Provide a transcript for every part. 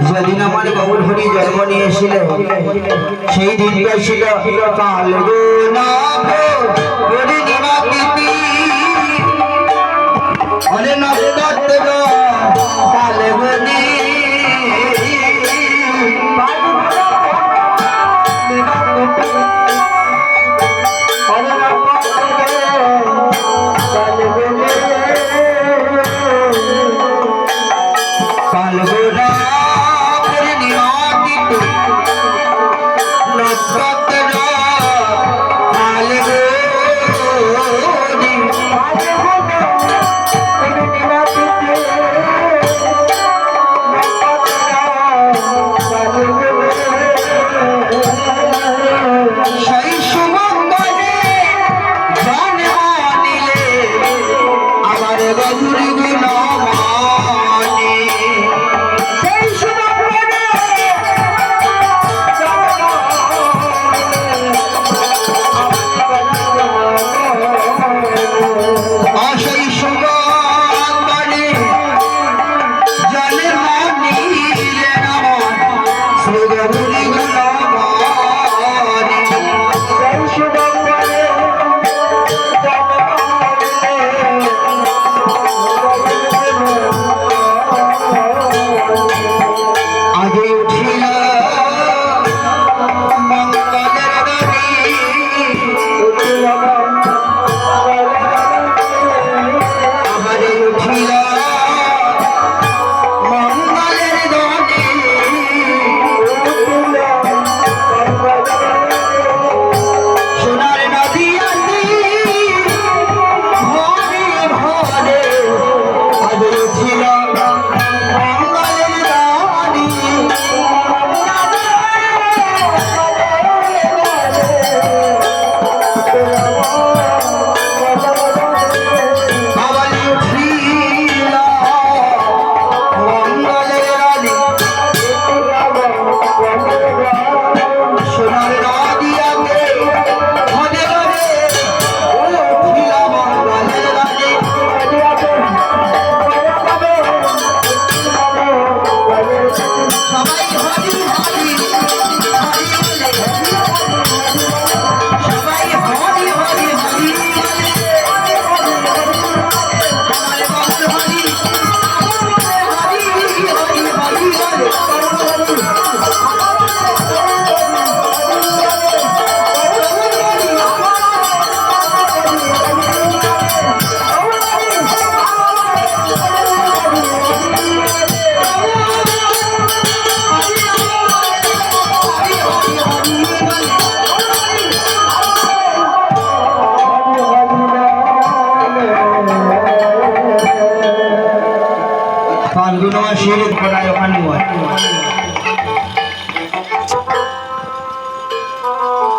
যেদিন আমার বাবুর হরি জন্ম নিয়েছিল সেই দিনটা ছিল অনেক নক্ষত্র কালবনী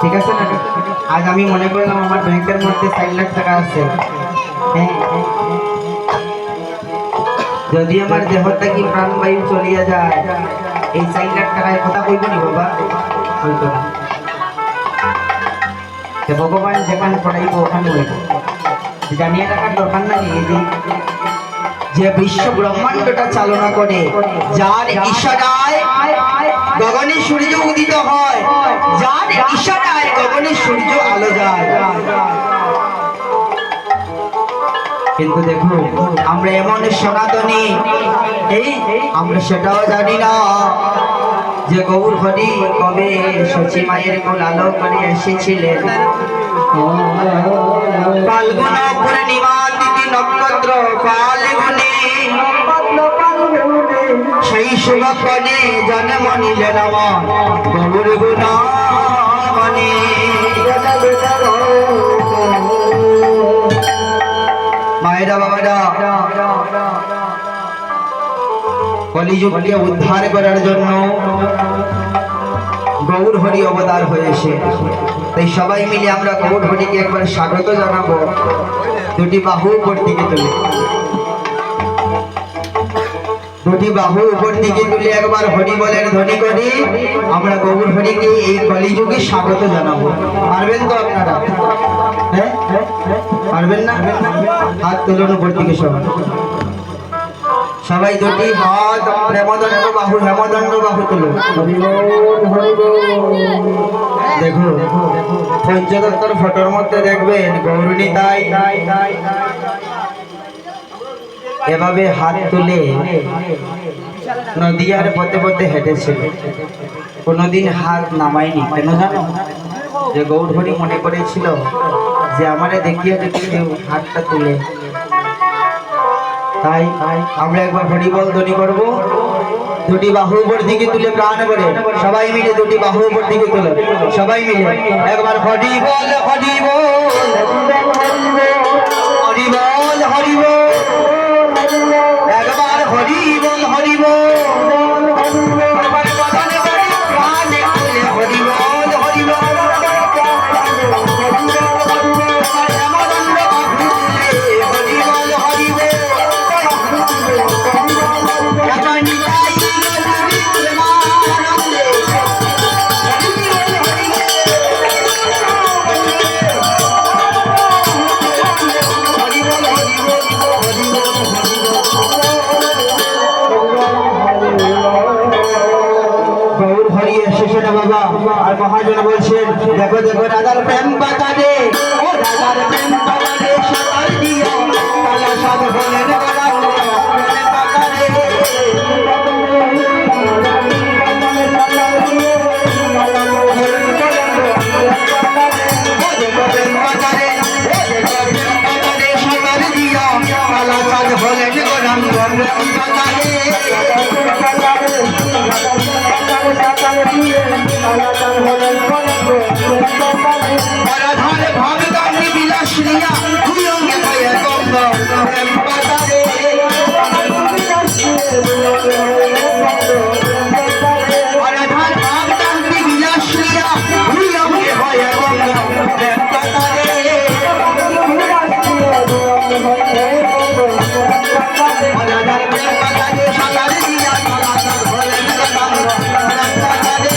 ঠিক আছে না? আজ আমি মনে করলাম আমার ব্যাংকের মধ্যে 4 লাখ টাকা আছে, যদি আমার দেহ থেকে প্রাণবায়ু চলিয়া যায় এই 4 লাখ টাকায় কথা কইব নি বাবা? হইতো না। ভগবান যেখানে পড়াইব ওখানে হইব, জানিয়ে রাখার দরকার নাই। যে বিশ্ব ব্রহ্মাণ্ডটা চালনা করে, যার ইশারায় গগনে সূর্য উদিত হয়, যার ইশারায় গগনে সূর্য আলো যায়, কিন্তু দেখো আমরা এমন সনাতনী এই আমরা সেটাও জানি না যে গৌর হরি কবে সচি মায়ের কোল আলো করে এসেছিলেন। ফাল্গুন পূর্ণিমা তিথি নক্ষত্র ফাল্গুনে সেই শুভক্ষণে জন্ম নিলেন আমার গৌর গুণাবনে। মায়েরা বাবারা কলিযুগকে উদ্ধার করার জন্য গৌর হরি অবতার হয়েছে। তাই সবাই মিলে আমরা গৌর হরিকে একবার স্বাগত জানাবো। দুটি বাহু উপর দিকে তুলে, দুটি বাহু উপর দিকে তুলে একবার হরি বলের ধ্বনি করি আমরা গৌর হরিকে এই কলিযুগে স্বাগত জানাবো। পারবেন তো আপনারা? হ্যাঁ পারবেন না? হাত তুলুন উপর দিকে সবাই, সবাই দুটি হাত হেমদণ্ড বাহু, হেমদণ্ড বাহু তুলুন। দেখো পঞ্চতত্ত্বর ফটোর মধ্যে দেখবেন গৌরনী তাই এভাবে হাত তুলে নদিয়ার পথে পথে হেঁটেছিল, কোনোদিন হাত নামায়নি। কেন জানো? যে গৌর হরি মনে করেছিল যে আমারে দেখিয়ে যদি কেউ হাতটা তুলে, তাই আমরা একবার হরি বল ধ্বনি করবো। দুটি বাহু উপর দিকে তুলে প্রাণ করে সবাই মিলে দুটি বাহু উপর দিকে তুলে সবাই মিলে একবার হরি বল হরি বল হরি বল হরি বল, একবার হরি বল হরি বল, একবার বদনে বলি প্রাণে তুলে হরি বল হরি বল, হেমদণ্ড বাহু তুলে হরি বল হরি বল। আর মহাজন বলছেন দেখো দেখো রাধার প্রেম বাতারে, ও রাধার প্রেম বাতারে সাঁতার দিও কালা সাদ বলেন গলা প্রেম বাতারে, ও দেখো প্রেম বাতারে, ও দেখো প্রেম বাতারে সাঁতার দিও কালা সাদ বলেন গলা প্রেম বাতারে। রাধার ভাবগান্ডি বিলাস নিয়া ভুয়ঙ্গে ভয়ে গঙ্গ প্রেম বাতারে, রাধার ভাবগান্ডি বিলাস নিয়া ভুয়ঙ্গে ভয়ে গঙ্গ প্রেম বাতারে, রাধার প্রেম বাতারে সাঁতার দিয়া কালাচাঁদ হলেন গঙ্গ প্রেম বাতারে।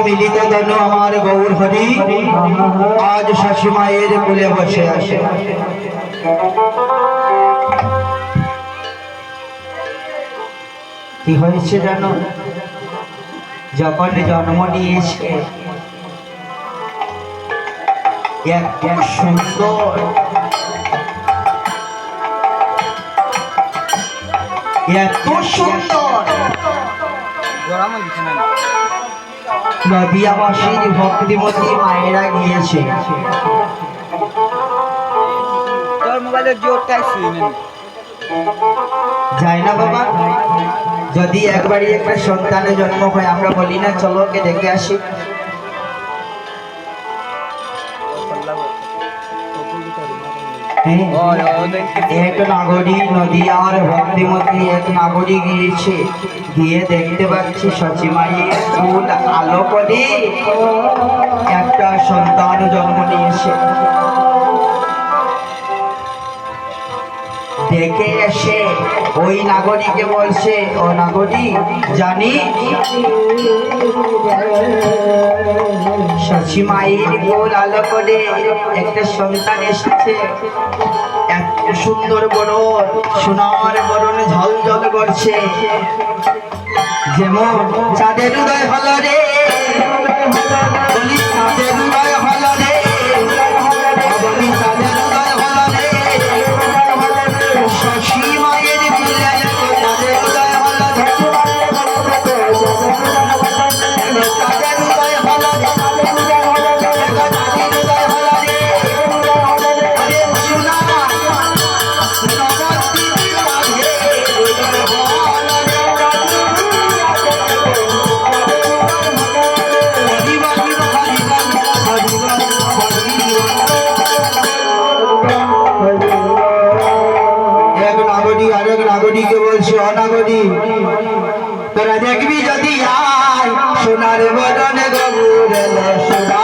মিলিত ধনু আমার গৌর হরি আজ শশী মায়ের কোলে বসে আসে। কি হয়েছে জানো? যখন জন্ম নিয়েছে এত সুন্দর এত সুন্দর নদিয়াবাসীর ভক্তিমতী মায়েরা গিয়েছে। যাই না বাবা, যদি একবারই একটা সন্তানের জন্ম হয় আমরা বলি না চলো কে দেখে আসি। এক নাগরী নদিয়ার ভক্তিমতী এক নাগরী গিয়েছে, গিয়ে দেখতে পাচ্ছি সচিমাইয়ের ফুল আলো করে একটা সন্তান জন্ম নিয়েছে। দেখে এসে ওই নাগরীকে বলছে, ও নাগরী জানি সচিমাইয়ের ফুল আলো করে একটা সন্তান এসেছে, এত সুন্দর বরণ, সোনার বরণ ঝলঝল করছে, যেমন চাঁদের উদয় হলো রে, বলি চাঁদের উদয় হলো রে, বলি চাঁদের উদয় হলো রে, শশী মায়ের মিলন চাঁদের উদয় হলো রে, চাঁদের উদয় হলো রে, চাঁদের উদয় হলো রে, আরে সোনা নাগরীকে বলছে, অনাগরী তোরা দেখবি যদি আয় সোনার বদনে গবুর সোনা